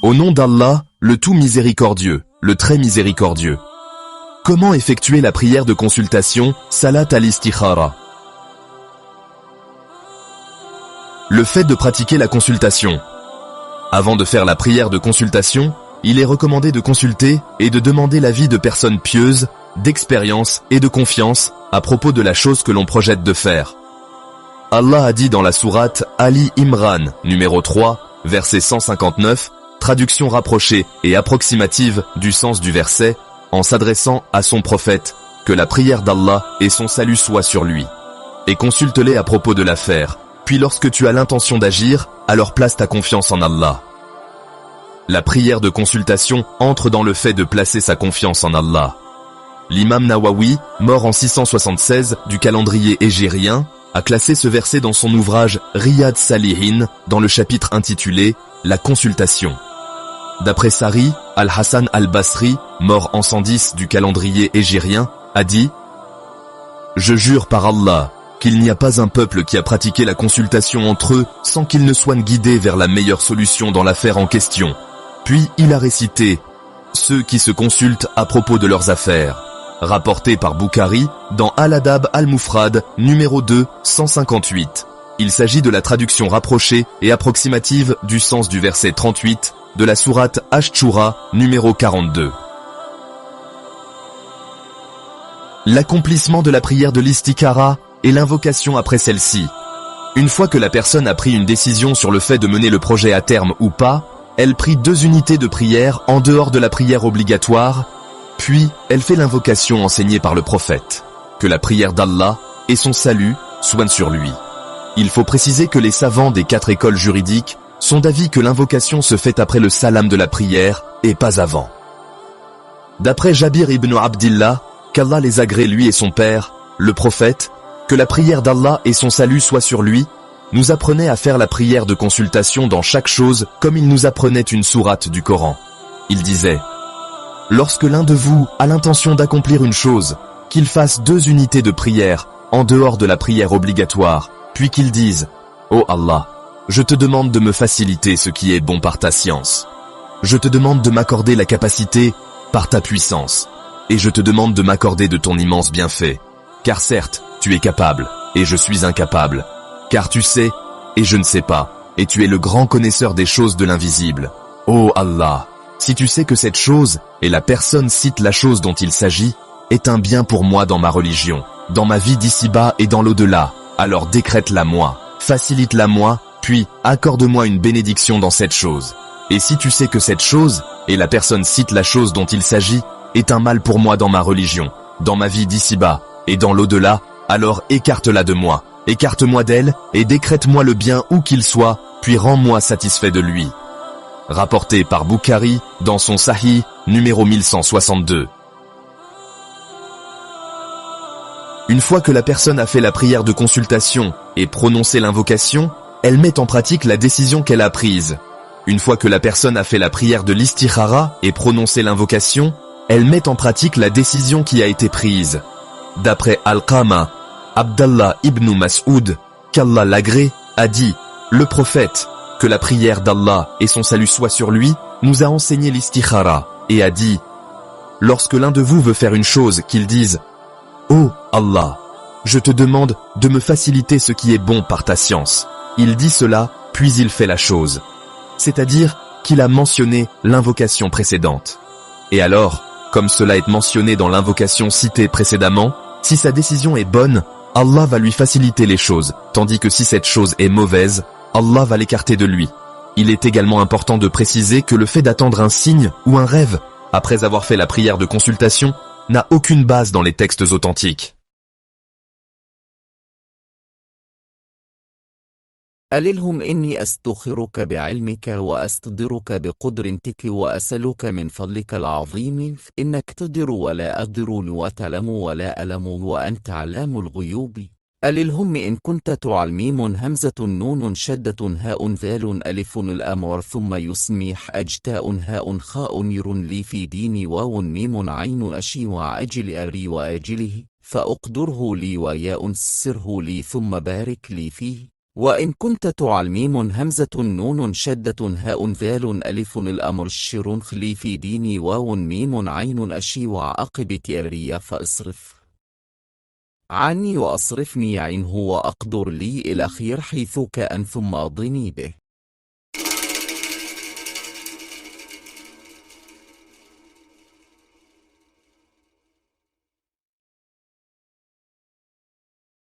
Au nom d'Allah, le tout miséricordieux, le très miséricordieux. Comment effectuer la prière de consultation, Salat al-Istikhara? Le fait de pratiquer la consultation. Avant de faire la prière de consultation, il est recommandé de consulter et de demander l'avis de personnes pieuses, d'expérience et de confiance à propos de la chose que l'on projette de faire. Allah a dit dans la sourate Ali Imran, numéro 3, verset 159, traduction rapprochée et approximative du sens du verset, en s'adressant à son prophète, que la prière d'Allah et son salut soient sur lui. Et consulte-les à propos de l'affaire, puis lorsque tu as l'intention d'agir, alors place ta confiance en Allah. La prière de consultation entre dans le fait de placer sa confiance en Allah. L'imam Nawawi, mort en 676 du calendrier hégérien, a classé ce verset dans son ouvrage Riyad Salihin, dans le chapitre intitulé « La consultation ». D'après Sari, Al-Hassan al-Basri, mort en 110 du calendrier hégérien, a dit « Je jure par Allah qu'il n'y a pas un peuple qui a pratiqué la consultation entre eux sans qu'ils ne soient guidés vers la meilleure solution dans l'affaire en question. » Puis il a récité « Ceux qui se consultent à propos de leurs affaires », rapporté par Bukhari dans Al-Adab al-Mufrad, numéro 2, 158. Il s'agit de la traduction rapprochée et approximative du sens du verset 38 de la sourate Ash-Shura, numéro 42. L'accomplissement de la prière de l'Istikhara et l'invocation après celle-ci. Une fois que la personne a pris une décision sur le fait de mener le projet à terme ou pas, elle prie 2 unités de prière en dehors de la prière obligatoire, puis elle fait l'invocation enseignée par le prophète. Que la prière d'Allah et son salut soient sur lui. Il faut préciser que les savants des 4 écoles juridiques sont d'avis que l'invocation se fait après le salam de la prière et pas avant. D'après Jabir ibn Abdillah, qu'Allah les agrée lui et son père, le prophète, que la prière d'Allah et son salut soient sur lui, nous apprenait à faire la prière de consultation dans chaque chose comme il nous apprenait une sourate du Coran. Il disait « Lorsque l'un de vous a l'intention d'accomplir une chose, qu'il fasse 2 unités de prière en dehors de la prière obligatoire, puis qu'il dise « Ô Allah, je te demande de me faciliter ce qui est bon par ta science. Je te demande de m'accorder la capacité par ta puissance. Et je te demande de m'accorder de ton immense bienfait. Car certes, tu es capable, et je suis incapable. Car tu sais, et je ne sais pas, et tu es le grand connaisseur des choses de l'invisible. Ô Allah, si tu sais que cette chose, et la personne cite la chose dont il s'agit, est un bien pour moi dans ma religion, dans ma vie d'ici-bas et dans l'au-delà, alors décrète-la moi, facilite-la moi, puis accorde-moi une bénédiction dans cette chose. Et si tu sais que cette chose, et la personne cite la chose dont il s'agit, est un mal pour moi dans ma religion, dans ma vie d'ici-bas, et dans l'au-delà, alors écarte-la de moi, écarte-moi d'elle, et décrète-moi le bien où qu'il soit, puis rends-moi satisfait de lui. Rapporté par Bukhari, dans son Sahih, numéro 1162. Une fois que la personne a fait la prière de consultation et prononcé l'invocation, elle met en pratique la décision qu'elle a prise. Une fois que la personne a fait la prière de l'Istikhara et prononcé l'invocation, elle met en pratique la décision qui a été prise. D'après Al-Qama, Abdallah ibn Mas'ud, qu'Allah l'agrée, a dit « Le prophète, que la prière d'Allah et son salut soient sur lui, nous a enseigné l'Istikhara, et a dit « Lorsque l'un de vous veut faire une chose, qu'il dise « Oh Allah, je te demande de me faciliter ce qui est bon par ta science. » Il dit cela, puis il fait la chose. C'est-à-dire qu'il a mentionné l'invocation précédente. Et alors, comme cela est mentionné dans l'invocation citée précédemment, si sa décision est bonne, Allah va lui faciliter les choses, tandis que si cette chose est mauvaise, Allah va l'écarter de lui. Il est également important de préciser que le fait d'attendre un signe ou un rêve, après avoir fait la prière de consultation, n'a aucune base dans les textes authentiques. أللهم إني أستخرك بعلمك وأستقدرك بقدرتك وأسألك من فضلك العظيم إنك تقدر ولا أقدر وتعلم ولا ألم وأنت علام الغيوب. أللهم إن كنت تعلميم همزة نون شدة هاء ذال ألف الأمر ثم يسميح أجتاء هاء خاء ير لي في ديني واو ميم عين أشي وعجل أري وأجله فأقدره لي وياء سره لي ثم بارك لي فيه وإن كنت تعل ميم همزة نون شدة هاء ذال ألف الأمر الشر خلي في ديني واو ميم عين أشي وعقب تيريا فاصرف عني وأصرفني عين هو أقدر لي الأخير حيث كأن ثم أضني به.